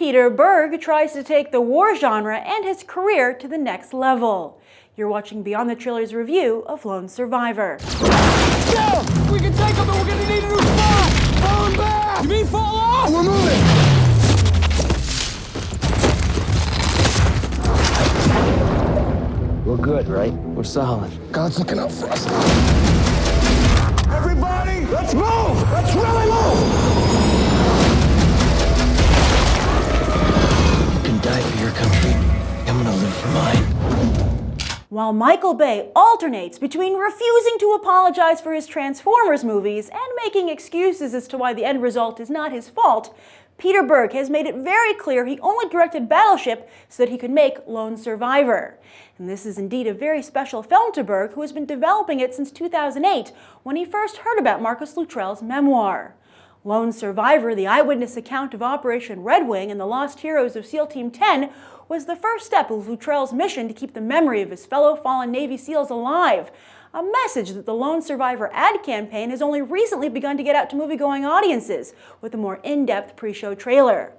Peter Berg tries to take the war genre and his career to the next level. You're watching Beyond the Trailers review of Lone Survivor. Let's go! We can take them, but we're gonna need a new spot! Falling back! You mean fall off? We're moving! We're good, right? We're solid. God's looking out for us. Everybody, let's move! Let's really move! You can die for your country. I'm gonna live for mine. While Michael Bay alternates between refusing to apologize for his Transformers movies and making excuses as to why the end result is not his fault, Peter Berg has made it very clear he only directed Battleship so that he could make Lone Survivor. And this is indeed a very special film to Berg, who has been developing it since 2008, when he first heard about Marcus Luttrell's memoir. Lone Survivor, the eyewitness account of Operation Red Wing and the lost heroes of SEAL Team 10, was the first step of Luttrell's mission to keep the memory of his fellow fallen Navy SEALs alive, a message that the Lone Survivor ad campaign has only recently begun to get out to movie-going audiences, with a more in-depth pre-show trailer.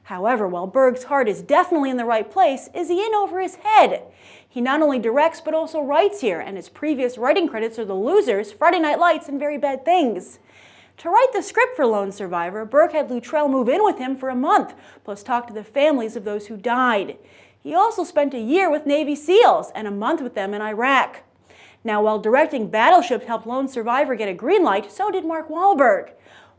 However, while Berg's heart is definitely in the right place, is he in over his head? He not only directs but also writes here, and his previous writing credits are The Losers, Friday Night Lights, and Very Bad Things. To write the script for Lone Survivor, Berg had Luttrell move in with him for a month, plus talk to the families of those who died. He also spent a year with Navy SEALs and a month with them in Iraq. Now, while directing Battleship helped Lone Survivor get a green light, so did Mark Wahlberg.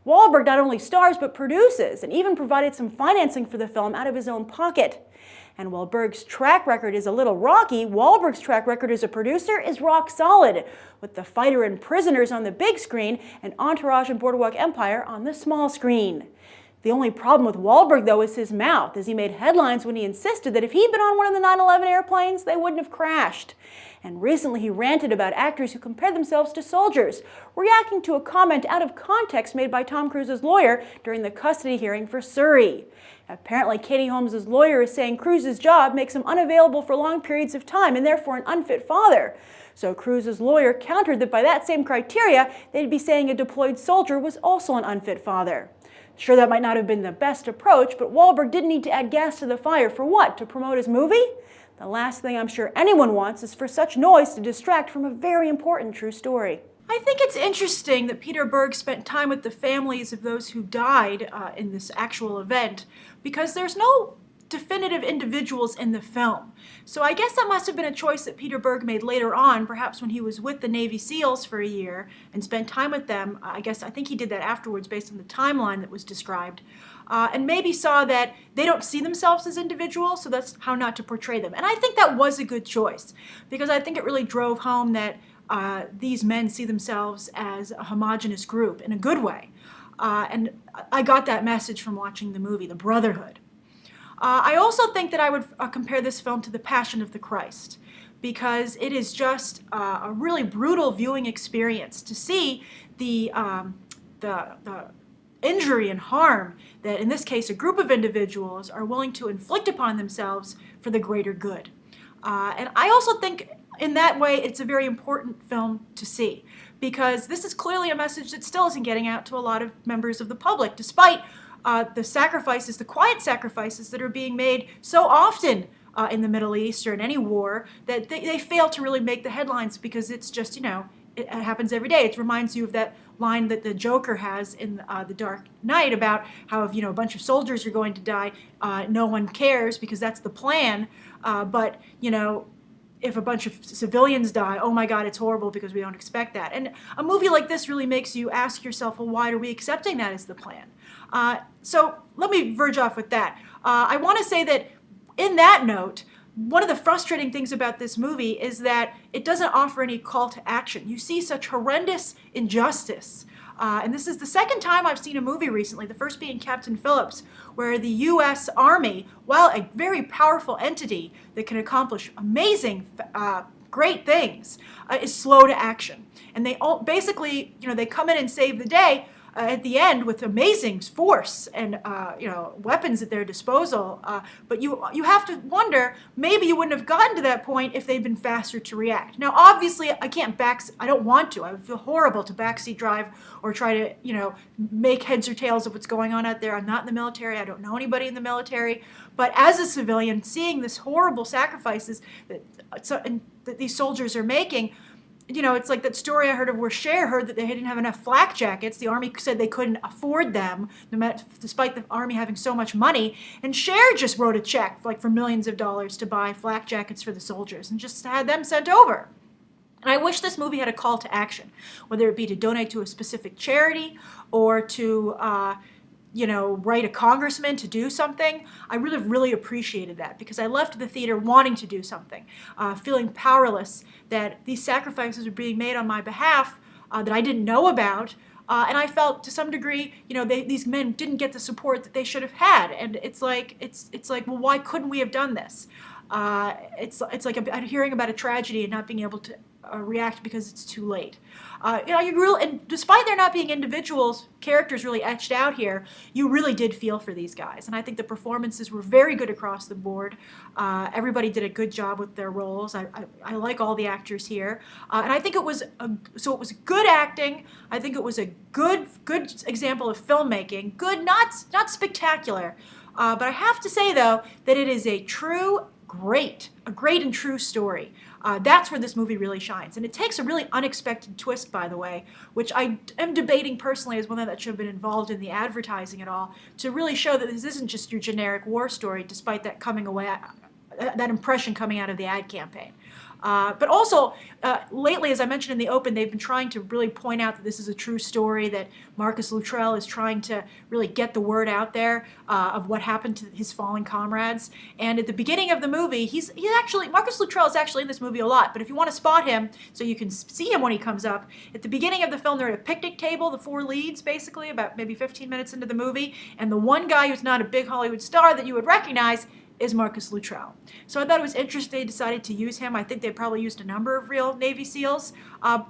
Wahlberg not only stars but produces, and even provided some financing for the film out of his own pocket. And while Berg's track record is a little rocky, Wahlberg's track record as a producer is rock solid, with The Fighter and Prisoners on the big screen and Entourage and Boardwalk Empire on the small screen. The only problem with Wahlberg, though, is his mouth, as he made headlines when he insisted that if he'd been on one of the 9/11 airplanes, they wouldn't have crashed. And recently he ranted about actors who compare themselves to soldiers, reacting to a comment out of context made by Tom Cruise's lawyer during the custody hearing for Surrey. Apparently, Katie Holmes' lawyer is saying Cruise's job makes him unavailable for long periods of time and therefore an unfit father. So Cruise's lawyer countered that by that same criteria, they'd be saying a deployed soldier was also an unfit father. Sure, that might not have been the best approach, but Wahlberg didn't need to add gas to the fire for what? To promote his movie? The last thing I'm sure anyone wants is for such noise to distract from a very important true story. I think it's interesting that Peter Berg spent time with the families of those who died in this actual event, because there's no definitive individuals in the film. So I guess that must have been a choice that Peter Berg made later on, perhaps when he was with the Navy SEALs for a year and spent time with them. I think he did that afterwards based on the timeline that was described. And maybe saw that they don't see themselves as individuals, so that's how not to portray them. And I think that was a good choice, because I think it really drove home that these men see themselves as a homogenous group in a good way. And I got that message from watching the movie, the brotherhood. I also think that I would compare this film to The Passion of the Christ, because it is just a really brutal viewing experience to see the injury and harm that, in this case, a group of individuals are willing to inflict upon themselves for the greater good. And I also think in that way it's a very important film to see, because this is clearly a message that still isn't getting out to a lot of members of the public, despite the sacrifices, the quiet sacrifices that are being made so often in the Middle East or in any war, that they fail to really make the headlines, because it's just, it happens every day. It reminds you of that line that the Joker has in The Dark Knight about how if a bunch of soldiers are going to die, no one cares because that's the plan. But if a bunch of civilians die, oh my God, it's horrible because we don't expect that. And a movie like this really makes you ask yourself, well, why are we accepting that as the plan? So let me verge off with that. I want to say that in that note, one of the frustrating things about this movie is that it doesn't offer any call to action. You see such horrendous injustice. And this is the second time I've seen a movie recently, the first being Captain Phillips, where the U.S. Army, while a very powerful entity that can accomplish amazing, great things, is slow to action. And they all basically, they come in and save the day, at the end with amazing force and weapons at their disposal. But you have to wonder, maybe you wouldn't have gotten to that point if they'd been faster to react. Now, obviously, I don't want to. I would feel horrible to backseat drive or try to, make heads or tails of what's going on out there. I'm not in the military. I don't know anybody in the military. But as a civilian, seeing this horrible sacrifices that these soldiers are making, it's like that story I heard of where Cher heard that they didn't have enough flak jackets. The Army said they couldn't afford them, despite the Army having so much money. And Cher just wrote a check for millions of dollars to buy flak jackets for the soldiers and just had them sent over. And I wish this movie had a call to action, whether it be to donate to a specific charity or to write a congressman to do something. I really appreciated that, because I left the theater wanting to do something, feeling powerless that these sacrifices were being made on my behalf that I didn't know about. And I felt to some degree, these men didn't get the support that they should have had. And it's like, well, why couldn't we have done this? It's like hearing about a tragedy and not being able to react because it's too late. And despite there not being individuals, characters really etched out here, you really did feel for these guys. And I think the performances were very good across the board. Everybody did a good job with their roles. I like all the actors here. And I think it was good acting. I think it was a good example of filmmaking. Good, not spectacular. But I have to say, though, that it is a great and true story. That's where this movie really shines. And it takes a really unexpected twist, by the way, which I am debating personally as one that should have been involved in the advertising at all, to really show that this isn't just your generic war story, despite that that impression coming out of the ad campaign. But also, lately, as I mentioned in the open, they've been trying to really point out that this is a true story, that Marcus Luttrell is trying to really get the word out there of what happened to his fallen comrades. And at the beginning of the movie, Marcus Luttrell is actually in this movie a lot, but if you want to spot him so you can see him when he comes up, at the beginning of the film, they're at a picnic table, the four leads, basically, about maybe 15 minutes into the movie, and the one guy who's not a big Hollywood star that you would recognize is Marcus Luttrell. So I thought it was interesting they decided to use him. I think they probably used a number of real Navy SEALs.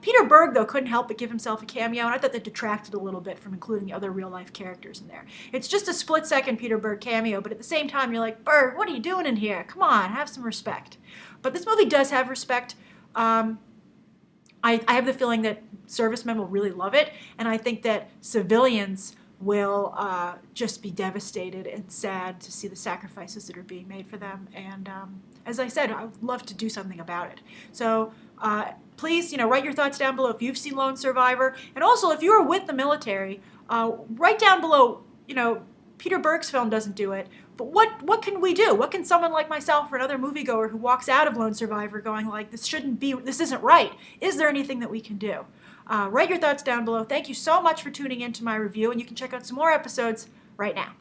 Peter Berg, though, couldn't help but give himself a cameo, and I thought that detracted a little bit from including the other real-life characters in there. It's just a split-second Peter Berg cameo, but at the same time, you're like, Berg, what are you doing in here? Come on, have some respect. But this movie does have respect. I have the feeling that servicemen will really love it, and I think that civilians will just be devastated and sad to see the sacrifices that are being made for them. And as I said, I would love to do something about it. So please, write your thoughts down below if you've seen Lone Survivor. And also, if you are with the military, write down below, Peter Berg's film doesn't do it, but what can we do? What can someone like myself or another moviegoer who walks out of Lone Survivor going like, this isn't right? Is there anything that we can do? Write your thoughts down below. Thank you so much for tuning in to my review, and you can check out some more episodes right now.